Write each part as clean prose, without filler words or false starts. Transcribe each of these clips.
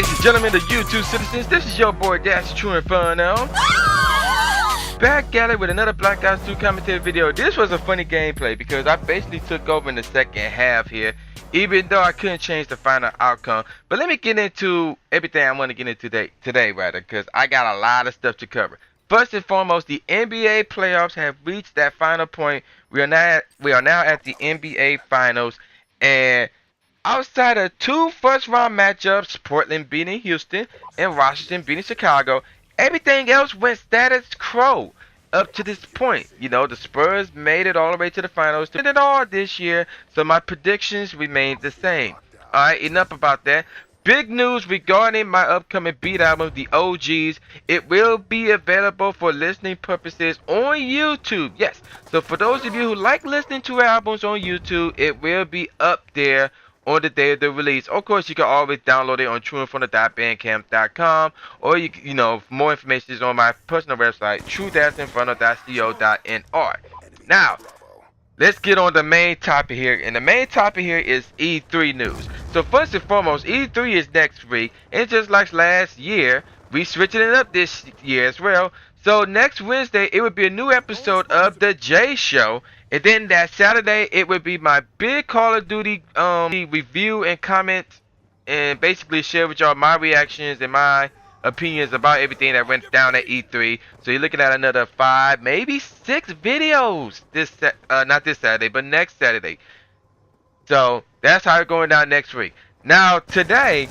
Ladies and gentlemen, the YouTube citizens, this is your boy Dash Tru Inferno. Back at it with another Black Ops 2 commentary video. This was a funny gameplay because I basically took over in the second half here, even though I couldn't change the final outcome. But let me get into everything I want to get into today rather, because I got a lot of stuff to cover. First and foremost, the NBA playoffs have reached that final point. We are now at the NBA finals, and outside of two first-round matchups, Portland beating Houston and Washington beating Chicago, everything else went status quo up to this point. You know, the Spurs made it all the way to the finals, did it all this year, so my predictions remained the same. Alright, enough about that. Big news regarding my upcoming beat album, The OGs. It will be available for listening purposes on YouTube. Yes, so for those of you who like listening to albums on YouTube, it will be up there on the day of the release. Of course, you can always download it on trueinferno.bandcamp.com, or you know, for more information is on my personal website, tru-inferno.co.nr. Now, let's get on the main topic here, and the main topic here is E3 news. So first and foremost, E3 is next week, and just like last year, we switching it up this year as well. So next Wednesday, it would be a new episode of The J Show. And then that Saturday, it would be my big Call of Duty review and comment, and basically share with y'all my reactions and my opinions about everything that went down at E3. So you're looking at another 5, maybe 6 videos not this Saturday, but next Saturday. So that's how it's going down next week. Now today,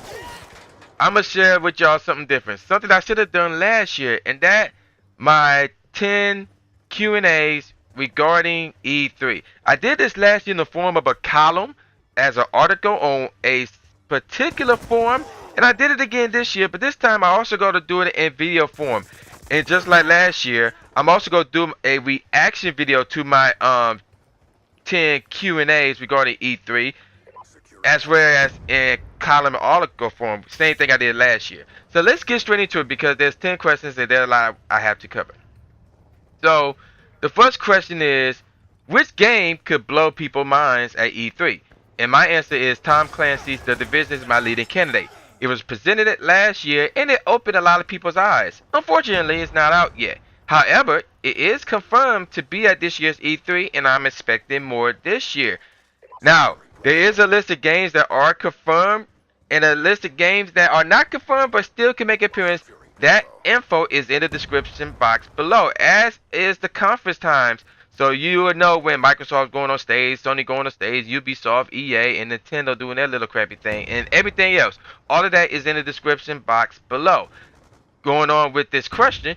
I'm gonna share with y'all something different, something I should have done last year, and that my 10 Q&As regarding E3. I did this last year in the form of a column as an article on a particular forum, and I did it again this year, but this time I also going to do it in video form. And just like last year, I'm also going to do a reaction video to my 10 Q&As regarding E3, as well as in column and article form. Same thing I did last year. So let's get straight into it because there's 10 questions and there's a lot I have to cover. So the first question is, which game could blow people's minds at E3? And my answer is Tom Clancy's The Division is my leading candidate. It was presented last year and it opened a lot of people's eyes. Unfortunately, it's not out yet. However, it is confirmed to be at this year's E3 and I'm expecting more this year. Now, there is a list of games that are confirmed and a list of games that are not confirmed but still can make an appearance. That info is in the description box below, as is the conference times. So you will know when Microsoft's going on stage, Sony going on stage, Ubisoft, EA, and Nintendo doing their little crappy thing, and everything else. All of that is in the description box below. Going on with this question,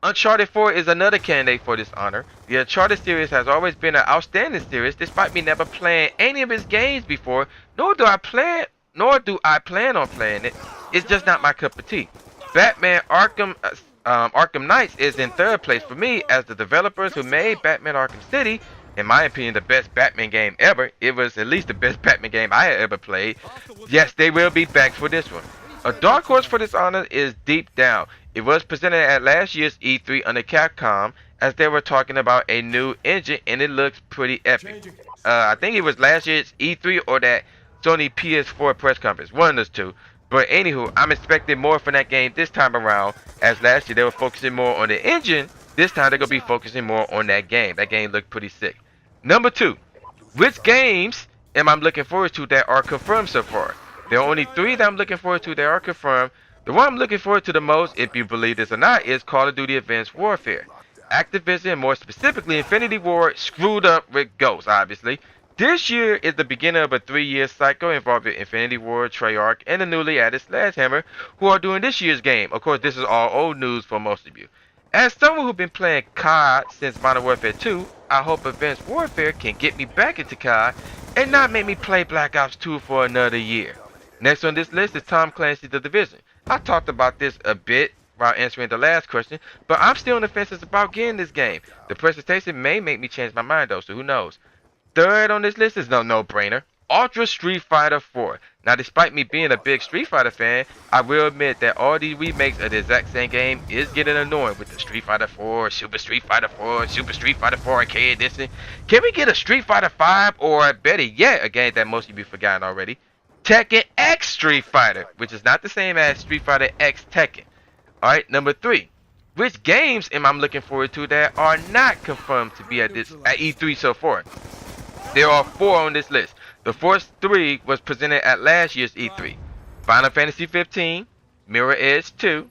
Uncharted 4 is another candidate for this honor. The Uncharted series has always been an outstanding series, despite me never playing any of its games before, nor do I plan on playing it. It's just not my cup of tea. Batman Arkham Knights is in third place for me, as the developers who made Batman Arkham City, in my opinion, the best Batman game ever. It was at least the best Batman game I had ever played. Yes, they will be back for this one. A dark horse for this honor is Deep Down. It was presented at last year's E3 under Capcom, as they were talking about a new engine, and it looks pretty epic. I think it was last year's E3 or that Sony PS4 press conference, one of those two. But anywho, I'm expecting more from that game this time around, as last year they were focusing more on the engine. This time they're going to be focusing more on that game. That game looked pretty sick. Number 2, which games am I looking forward to that are confirmed so far? There are only 3 that I'm looking forward to that are confirmed. The one I'm looking forward to the most, if you believe this or not, is Call of Duty Advanced Warfare. Activision, more specifically Infinity Ward, screwed up with Ghosts, obviously. This year is the beginning of a 3-year cycle involving Infinity Ward, Treyarch, and the newly added Sledgehammer, who are doing this year's game. Of course, this is all old news for most of you. As someone who's been playing COD since Modern Warfare 2, I hope Advanced Warfare can get me back into COD and not make me play Black Ops 2 for another year. Next on this list is Tom Clancy's The Division. I talked about this a bit while answering the last question, but I'm still on the fences about getting this game. The presentation may make me change my mind though, so who knows. Third on this list is no no-brainer, Ultra Street Fighter 4. Now, despite me being a big Street Fighter fan, I will admit that all these remakes of the exact same game is getting annoying with the Street Fighter 4, Super Street Fighter 4, Super Street Fighter 4 Arcade Edition. Can we get a Street Fighter 5 or better yet, a game that most of you forgotten already, Tekken X Street Fighter, which is not the same as Street Fighter X Tekken. Alright, number 3. Which games am I looking forward to that are not confirmed to be at E3 so far? There are 4 on this list. The first 3 was presented at last year's E3. Final Fantasy 15, Mirror Edge 2,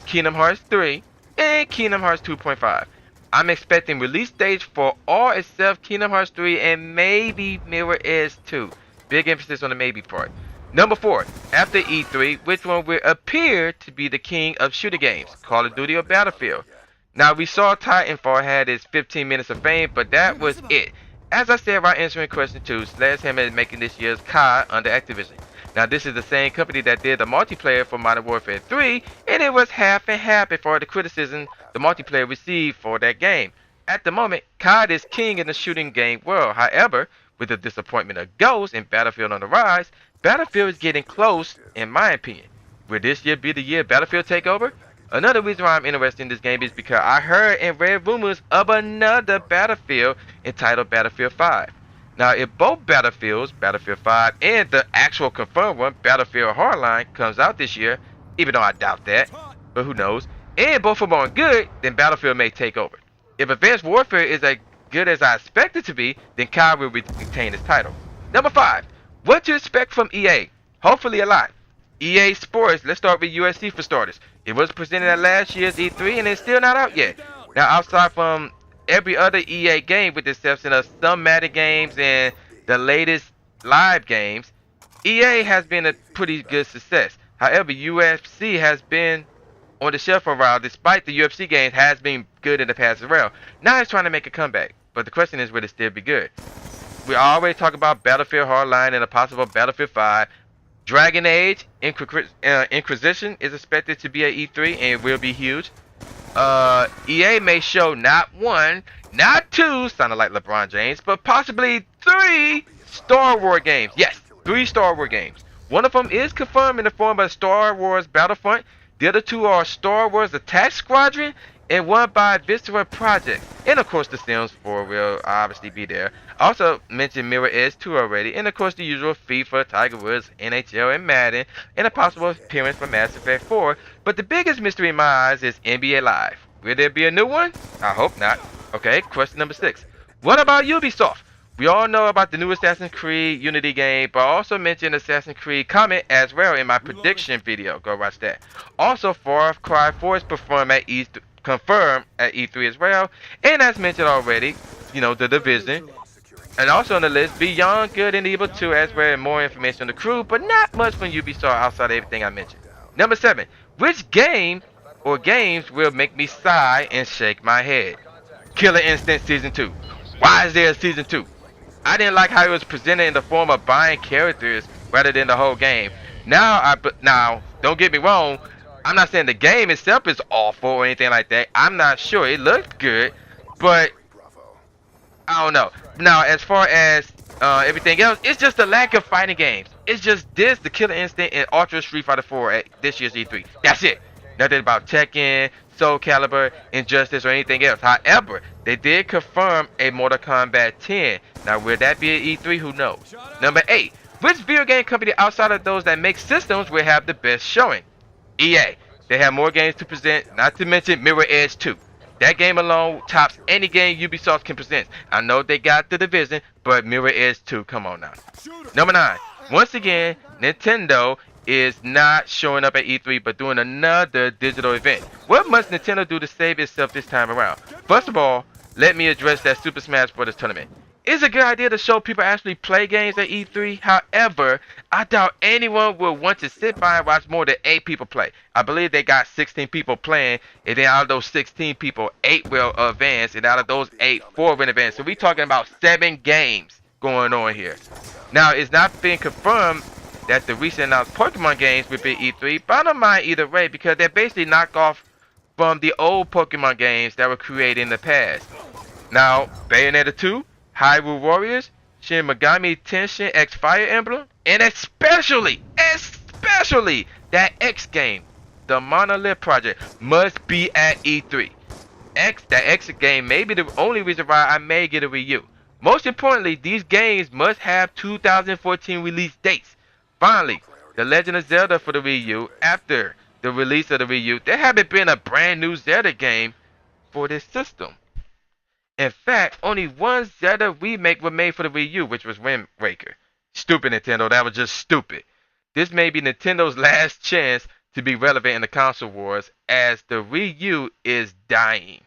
Kingdom Hearts 3, and Kingdom Hearts 2.5. I'm expecting release dates for all except Kingdom Hearts 3 and maybe Mirror Edge 2. Big emphasis on the maybe part. Number 4, after E3, which one will appear to be the king of shooter games, Call of Duty or Battlefield? Now, we saw Titanfall had its 15 minutes of fame, but that was it. As I said while answering question 2, Sledgehammer is making this year's COD under Activision. Now, this is the same company that did the multiplayer for Modern Warfare 3, and it was half and half for the criticism the multiplayer received for that game. At the moment, COD is king in the shooting game world. However, with the disappointment of Ghost and Battlefield on the rise, Battlefield is getting close, in my opinion. Will this year be the year Battlefield take over? Another reason why I'm interested in this game is because I heard and read rumors of another Battlefield entitled Battlefield 5. Now, if both Battlefields, Battlefield 5 and the actual confirmed one, Battlefield Hardline, comes out this year, even though I doubt that, but who knows, and both of them are good, then Battlefield may take over. If Advanced Warfare is as good as I expect it to be, then COD will retain its title. Number 5. What to expect from EA? Hopefully a lot. EA Sports, let's start with USC for starters. It was presented at last year's E3 and it's still not out yet. Now, outside from every other EA game with the exception of some Madden games and the latest live games, EA has been a pretty good success. However, UFC has been on the shelf for a while, despite the UFC games has been good in the past as well. Now it's trying to make a comeback, but the question is, will it still be good? We always talk about Battlefield Hardline and a possible Battlefield 5. Dragon Age Inquisition is expected to be at E3 and it will be huge. EA may show not 1, not 2, sounded like LeBron James, but possibly 3 Star Wars games. Yes, 3 Star Wars games. One of them is confirmed in the form of Star Wars Battlefront. The other 2 are Star Wars Attack Squadron and one by Viscera Project. And of course the Sims 4 will obviously be there. I also mentioned Mirror Edge 2 already, and of course the usual FIFA, Tiger Woods, NHL, and Madden, and a possible appearance from Mass Effect 4. But the biggest mystery in my eyes is NBA Live. Will there be a new one? I hope not. Okay, question number 6. What about Ubisoft? We all know about the new Assassin's Creed Unity game, but I also mentioned Assassin's Creed Comet as well in my prediction video. Go watch that. Also, Far Cry 4 is confirmed at E3 as well. And as mentioned already, you know, The Division. And also on the list, Beyond Good and Evil 2 as well, and more information on the crew, but not much from Ubisoft outside of everything I mentioned. Number 7. Which game or games will make me sigh and shake my head? Killer Instinct Season 2. Why is there a Season 2? I didn't like how it was presented in the form of buying characters rather than the whole game. Now, don't get me wrong, I'm not saying the game itself is awful or anything like that. I'm not sure. It looked good, but I don't know. Now, as far as everything else, it's just a lack of fighting games. It's just this, the Killer Instinct, and Ultra Street Fighter 4 at this year's E3. That's it. Nothing about Tekken, Soul Calibur, Injustice, or anything else. However, they did confirm a Mortal Kombat 10. Now, will that be at E3? Who knows? Number 8. Which video game company outside of those that make systems will have the best showing? EA. They have more games to present, not to mention Mirror Edge 2. That game alone tops any game Ubisoft can present. I know they got The Division, but Mirror Edge 2, come on now. Number 9. Once again, Nintendo is not showing up at E3 but doing another digital event. What must Nintendo do to save itself this time around? First of all, let me address that Super Smash Bros. Tournament. It's a good idea to show people actually play games at E3. However, I doubt anyone will want to sit by and watch more than 8 people play. I believe they got 16 people playing, and then out of those 16 people, 8 will advance, and out of those 8, 4 will advance. So we're talking about 7 games going on here. Now, it's not been confirmed that the recent announced Pokemon games will be E3, but I don't mind either way because they're basically knockoff from the old Pokemon games that were created in the past. Now, Bayonetta 2, Hyrule Warriors, Shin Megami Tenshin X Fire Emblem, and especially that X game, the Monolith Project, must be at E3. That X game may be the only reason why I may get a Wii U. Most importantly, these games must have 2014 release dates. Finally, The Legend of Zelda for the Wii U. After the release of the Wii U, there haven't been a brand new Zelda game for this system. In fact, only one Zelda remake was made for the Wii U, which was Wind Waker. Stupid Nintendo, that was just stupid. This may be Nintendo's last chance to be relevant in the console wars, as the Wii U is dying.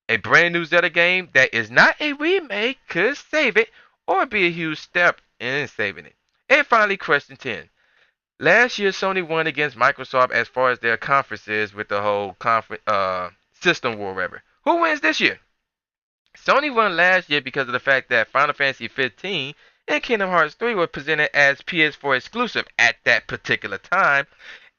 A brand new Zelda game that is not a remake could save it, or be a huge step in saving it. And finally, question 10. Last year, Sony won against Microsoft as far as their conferences with the whole system war, whatever. Who wins this year? Sony won last year because of the fact that Final Fantasy 15 and Kingdom Hearts 3 were presented as PS4 exclusive at that particular time,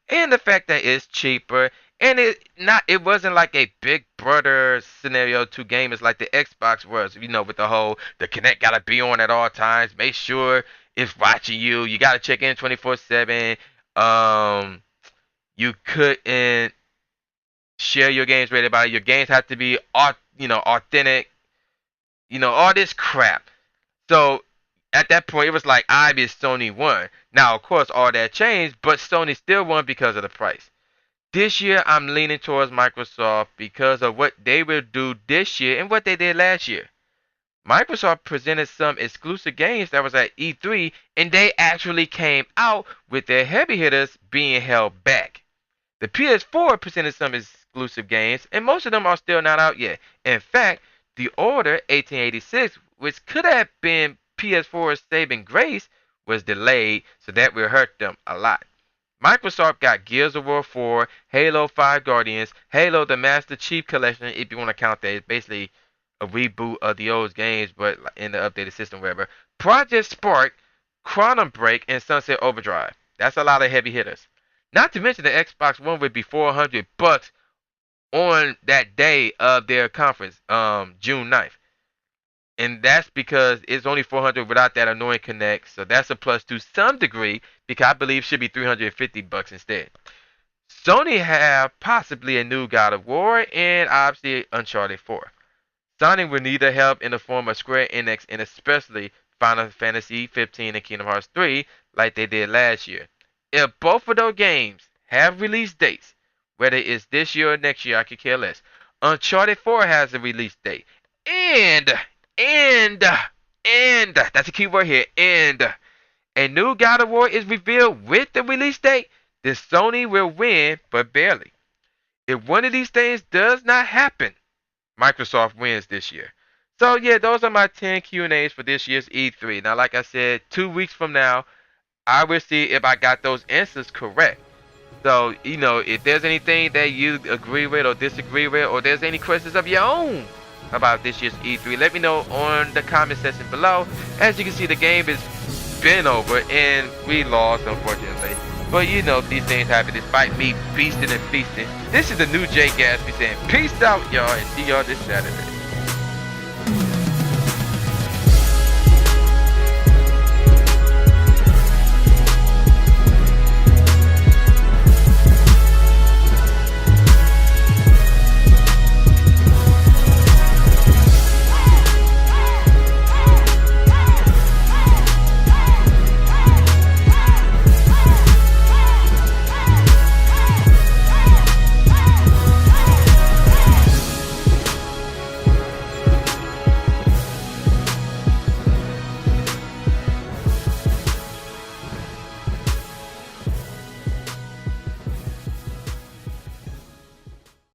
and the fact that it's cheaper, and it wasn't like a big brother scenario to gamers like the Xbox was, with the whole the Kinect gotta be on at all times, make sure it's watching you, you gotta check in 24/7. You couldn't share your games rated by your games have to be authentic, all this crap. So at that point, it was like, obvious Sony won. Now, of course, all that changed, but Sony still won because of the price. This year, I'm leaning towards Microsoft because of what they will do this year and what they did last year. Microsoft presented some exclusive games that was at E3, and they actually came out with their heavy hitters being held back. The PS4 presented some exclusive games, and most of them are still not out yet. In fact, The Order 1886, which could have been PS4's saving grace, was delayed, so that will hurt them a lot. Microsoft got Gears of War 4, Halo 5 Guardians, Halo the Master Chief Collection, if you want to count that. It's basically a reboot of the old games, but in the updated system, whatever. Project Spark, Quantum Break, and Sunset Overdrive. That's a lot of heavy hitters. Not to mention the Xbox One would be $400 on that day of their conference, June 9th. And that's because it's only $400 without that annoying Connect. So that's a plus to some degree, because I believe it should be $350 instead. Sony have possibly a new God of War and obviously Uncharted 4. Sony will need the help in the form of Square Enix and especially Final Fantasy 15 and Kingdom Hearts 3 like they did last year. If both of those games have release dates, whether it's this year or next year, I could care less. Uncharted 4 has a release date. And that's a key word here, and a new God of War is revealed with the release date, then Sony will win, but barely. If one of these things does not happen, Microsoft wins this year. So yeah, those are my 10 Q&As for this year's E3. Now, like I said, 2 weeks from now, I will see if I got those answers correct. So, if there's anything that you agree with or disagree with, or there's any questions of your own about this year's E3, let me know on the comment section below. As you can see, the game has been over and we lost, unfortunately. But these things happen despite me feasting and feasting. This is the new Jay Gatsby saying peace out, y'all, and see y'all this Saturday.